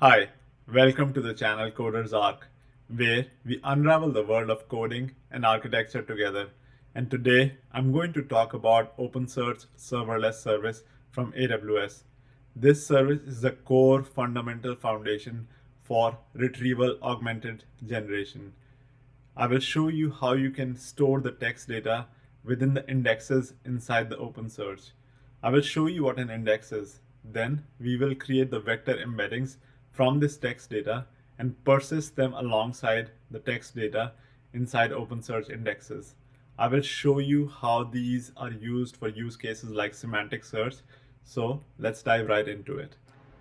Hi, welcome to the channel Coder's Arc, where we unravel the world of coding and architecture together. And today I'm going to talk about OpenSearch serverless service from AWS. This service is the core fundamental foundation for retrieval augmented generation. I will show you how you can store the text data within the indexes inside the OpenSearch. I will show you what an index is. Then we will create the vector embeddings from this text data and persist them alongside the text data inside OpenSearch indexes. I will show you how these are used for use cases like semantic search. So let's dive right into it.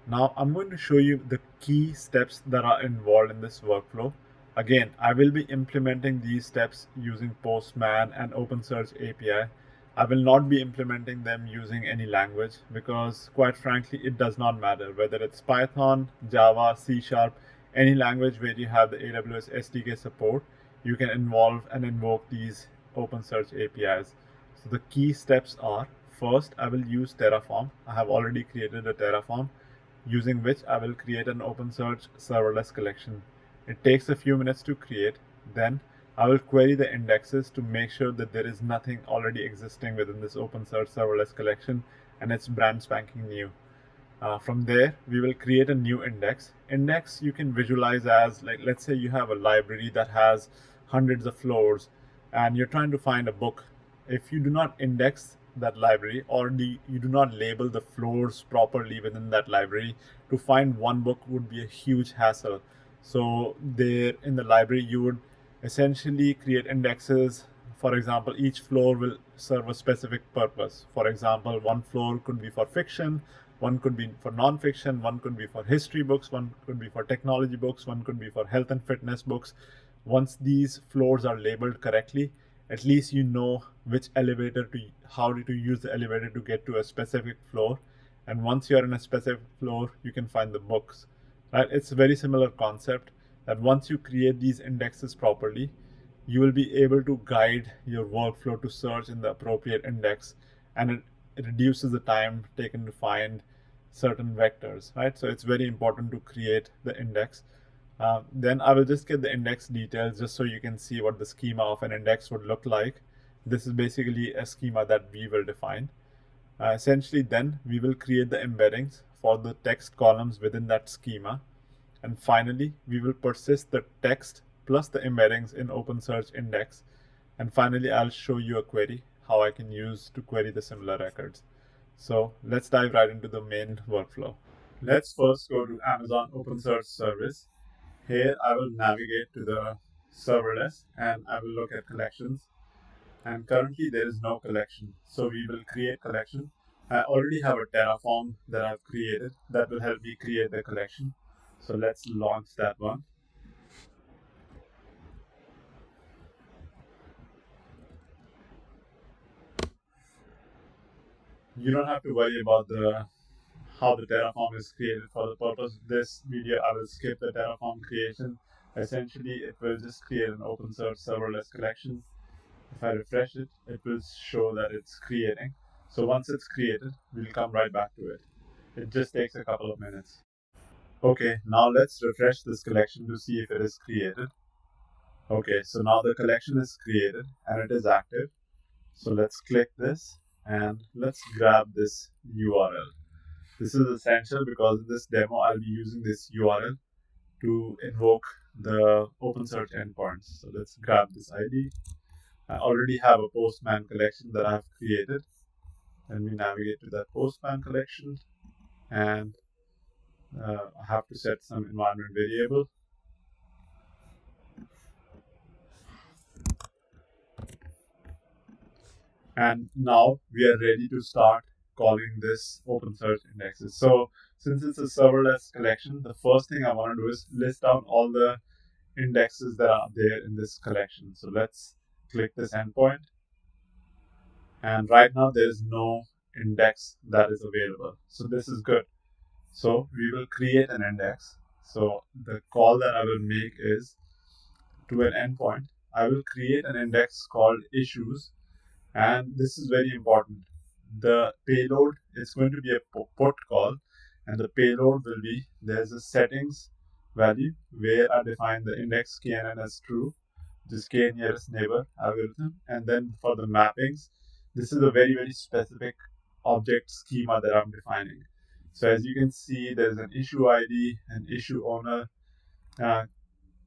Now I'm going to show you the key steps that are involved in this workflow. Again, I will be implementing these steps using Postman and OpenSearch API. I will not be implementing them using any language because quite frankly, it does not matter whether it's Python, Java, C Sharp, any language where you have the AWS SDK support, you can involve and invoke these OpenSearch APIs. So the key steps are, first, I will use Terraform. I have already created a Terraform using which I will create an OpenSearch serverless collection. It takes a few minutes to create. Then I will query the indexes to make sure that there is nothing already existing within this OpenSearch serverless collection and it's brand spanking new. From there, we will create a new index. Index you can visualize as, like, let's say you have a library that has hundreds of floors and you're trying to find a book. If you do not index that library or you do not label the floors properly within that library, to find one book would be a huge hassle. So there in the library, you would essentially create indexes. For example, each floor will serve a specific purpose. For example, one floor could be for fiction, one could be for non-fiction, one could be for history books, one could be for technology books, one could be for health and fitness books. Once these floors are labeled correctly, at least you know which elevator to, how to use the elevator to get to a specific floor. And once you're in a specific floor, you can find the books. Right? It's a very similar concept that once you create these indexes properly, you will be able to guide your workflow to search in the appropriate index, and it reduces the time taken to find certain vectors, right? So it's very important to create the index. Then I will just get the index details just so you can see what the schema of an index would look like. This is basically a schema that we will define. Essentially, then we will create the embeddings for the text columns within that schema. And finally, we will persist the text plus the embeddings in OpenSearch index. And finally, I'll show you a query, how I can use to query the similar records. So let's dive right into the main workflow. Let's first go to Amazon OpenSearch service. Here I will navigate to the serverless and I will look at collections. And currently there is no collection. So we will create collection. I already have a Terraform that I've created that will help me create the collection. So let's launch that one. You don't have to worry about the how the Terraform is created. For the purpose of this video, I will skip the Terraform creation. Essentially, it will just create an OpenSearch serverless collection. If I refresh it, it will show that it's creating. So once it's created, we'll come right back to it. It just takes a couple of minutes. Okay, now let's refresh this collection to see if it is created. Okay, so now the collection is created and it is active. So let's click this and let's grab this URL. This is essential because in this demo, I'll be using this URL to invoke the OpenSearch endpoints. So let's grab this ID. I already have a Postman collection that I have created. And we navigate to that Postman collection and I have to set some environment variable. And now we are ready to start calling this OpenSearch indexes. So since it's a serverless collection, the first thing I want to do is list down all the indexes that are there in this collection. So let's click this endpoint. And right now there is no index that is available. So this is good. So we will create an index. So the call that I will make is to an endpoint. I will create an index called issues. And this is very important. The payload is going to be a put call. And the payload will be, there's a settings value where I define the index KNN as true, this k nearest neighbor algorithm. And then for the mappings, this is a very, very specific object schema that I'm defining. So as you can see, there's an issue ID, an issue owner. Uh,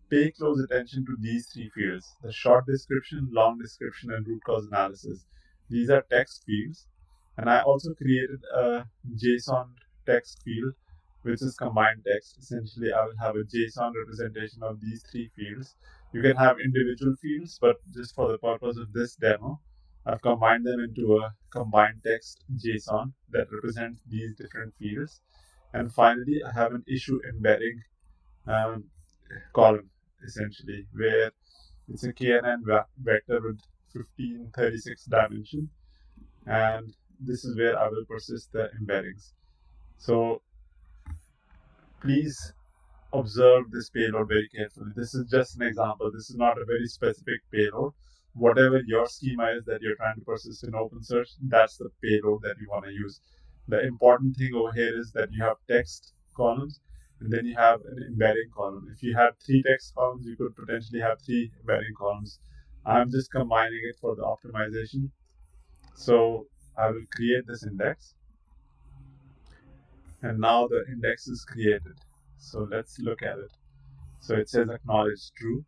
Pay close attention to these three fields: the short description, long description, and root cause analysis. These are text fields. And I also created a JSON text field, which is combined text. Essentially, I will have a JSON representation of these three fields. You can have individual fields, but just for the purpose of this demo, I've combined them into a combined text JSON that represents these different fields. And finally, I have an issue embedding um, column, essentially, where it's a KNN vector with 1536 dimension, and this is where I will persist the embeddings. So please observe this payload very carefully. This is just an example. This is not a very specific payload. Whatever your schema is that you're trying to persist in OpenSearch, that's the payload that you want to use. The important thing over here is that you have text columns and then you have an embedding column. If you had 3 text columns, you could potentially have 3 embedding columns. I'm just combining it for the optimization. So I will create this index. And now the index is created. So let's look at it. So it says acknowledge true.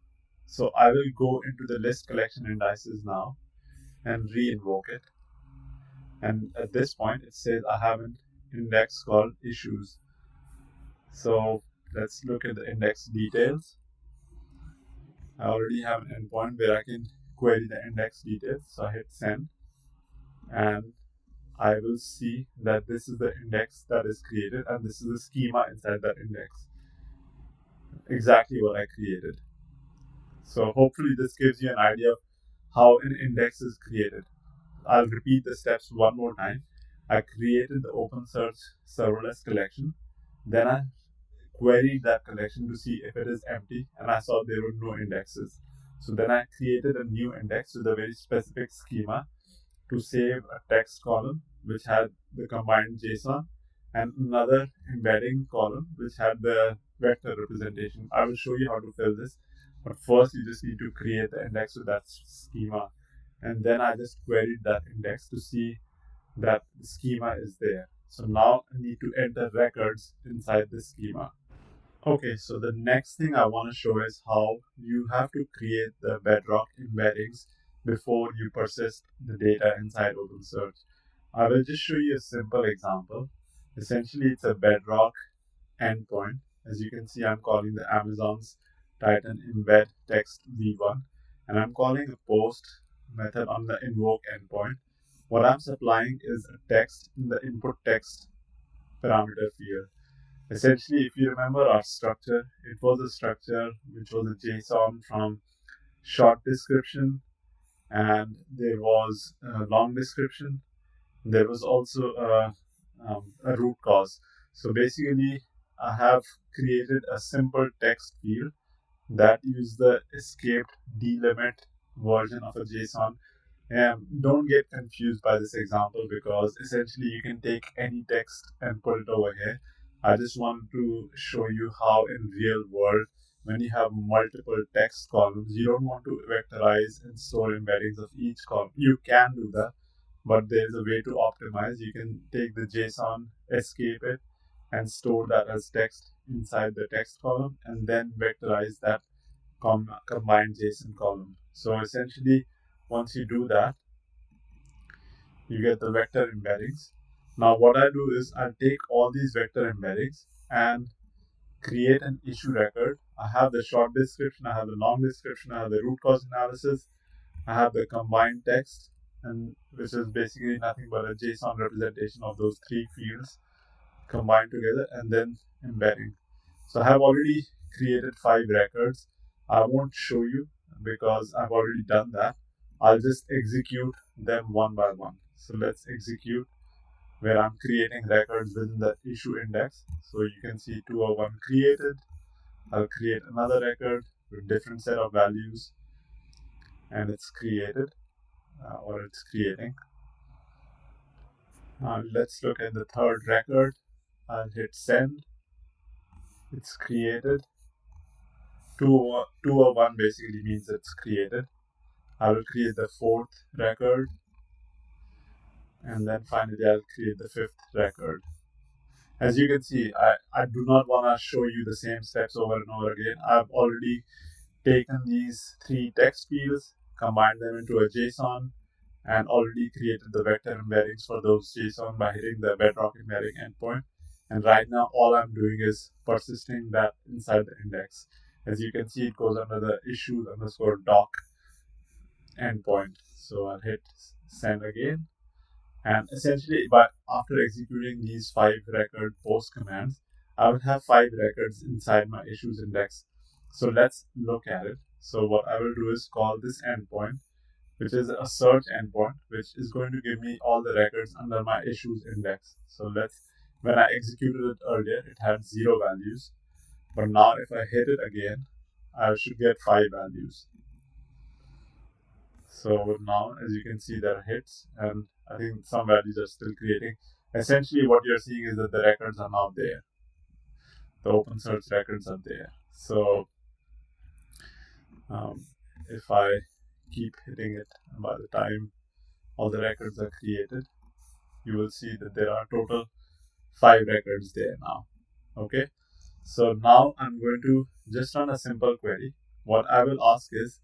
So I will go into the list collection indices now and re-invoke it. And at this point, it says I have an index called issues. So let's look at the index details. I already have an endpoint where I can query the index details. So I hit send, and I will see that this is the index that is created, and this is the schema inside that index. Exactly what I created. So hopefully this gives you an idea of how an index is created. I'll repeat the steps one more time. I created the OpenSearch serverless collection. Then I queried that collection to see if it is empty, and I saw there were no indexes. So then I created a new index with a very specific schema to save a text column which had the combined JSON and another embedding column which had the vector representation. I will show you how to fill this, but first you just need to create the index with that schema. And then I just queried that index to see that the schema is there. So now I need to enter records inside the schema. Okay, so the next thing I want to show is how you have to create the bedrock embeddings before you persist the data inside OpenSearch. I will just show you a simple example. Essentially, it's a bedrock endpoint. As you can see, I'm calling the Amazon's Titan embed text v1, and I'm calling a post method on the invoke endpoint. What I'm supplying is a text in the input text parameter field. Essentially, if you remember our structure, it was a structure which was a JSON from short description, and there was a long description. There was also a root cause. So basically, I have created a simple text field that uses the escaped delimit version of a JSON. And don't get confused by this example because essentially you can take any text and put it over here. I just want to show you how in real world, when you have multiple text columns, you don't want to vectorize and store embeddings of each column. You can do that, but there's a way to optimize. You can take the JSON, escape it, and store that as text inside the text column, and then vectorize that combined JSON column. So essentially, once you do that, you get the vector embeddings. Now what I do is I take all these vector embeddings and create an issue record. I have the short description, I have the long description, I have the root cause analysis, I have the combined text, and which is basically nothing but a JSON representation of those 3 fields combined together, and then embedding. So I have already created 5 records. I won't show you because I've already done that. I'll just execute them one by one. So let's execute where I'm creating records within the issue index. So you can see 201 created. I'll create another record with different set of values, and it's created or it's creating. Now let's look at the third record. I'll hit send. It's created. 201 basically means it's created. I will create the fourth record, and then finally I'll create the fifth record. As you can see, I do not want to show you the same steps over and over again. I've already taken these three text fields, combined them into a JSON, and already created the vector embeddings for those JSON by hitting the Bedrock embedding endpoint. And right now, all I'm doing is persisting that inside the index. As you can see, it goes under the issues_doc endpoint. So I'll hit send again. And essentially, but after executing these 5 record post commands, I would have 5 records inside my issues index. So let's look at it. So what I will do is call this endpoint, which is a search endpoint, which is going to give me all the records under my issues index. So when I executed it earlier, it had 0 values. But now if I hit it again, I should get 5 values. So now, as you can see, there are hits, and I think some values are still creating. Essentially, what you're seeing is that the records are now there. The OpenSearch records are there. So if I keep hitting it, by the time all the records are created, you will see that there are total 5 records there now. Okay. So now I'm going to just run a simple query. What I will ask is,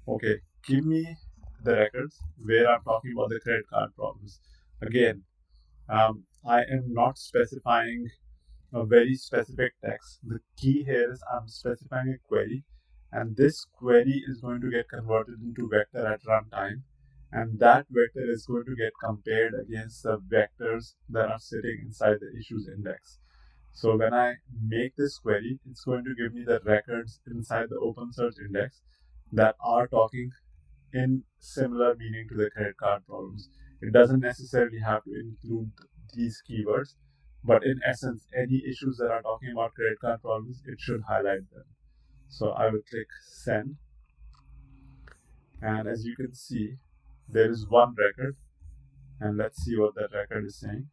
okay, give me the records where I'm talking about the credit card problems. Again, I am not specifying a very specific text. The key here is I'm specifying a query, and this query is going to get converted into vector at runtime, and that vector is going to get compared against the vectors that are sitting inside the issues index. So when I make this query, it's going to give me the records inside the OpenSearch index that are talking in similar meaning to the credit card problems. It doesn't necessarily have to include these keywords, but in essence, any issues that are talking about credit card problems, it should highlight them. So I will click send, and as you can see, there is one record, and let's see what that record is saying.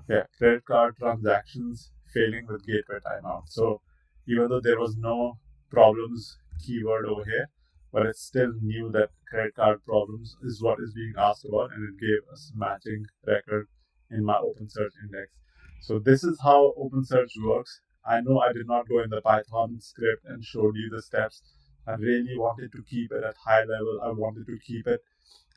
Yeah, credit card transactions failing with gateway timeout. So even though there was no problems keyword over here, but it still knew that credit card problems is what is being asked about, and it gave us matching record in my OpenSearch index. So this is how OpenSearch works. I know I did not go in the Python script and showed you the steps. I really wanted to keep it at high level. I wanted to keep it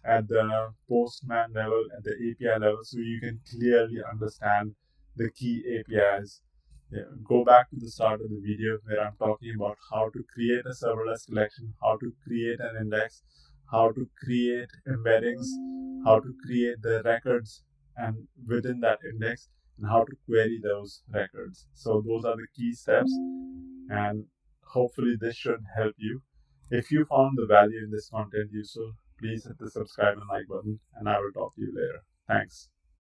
at the postman level, at the API level, so you can clearly understand the key APIs. Yeah, go back to the start of the video where I'm talking about how to create a serverless collection, how to create an index, how to create embeddings, how to create the records and within that index, and how to query those records. So those are the key steps, and hopefully this should help you. If you found the value in this content useful, please hit the subscribe and like button, and I will talk to you later. Thanks.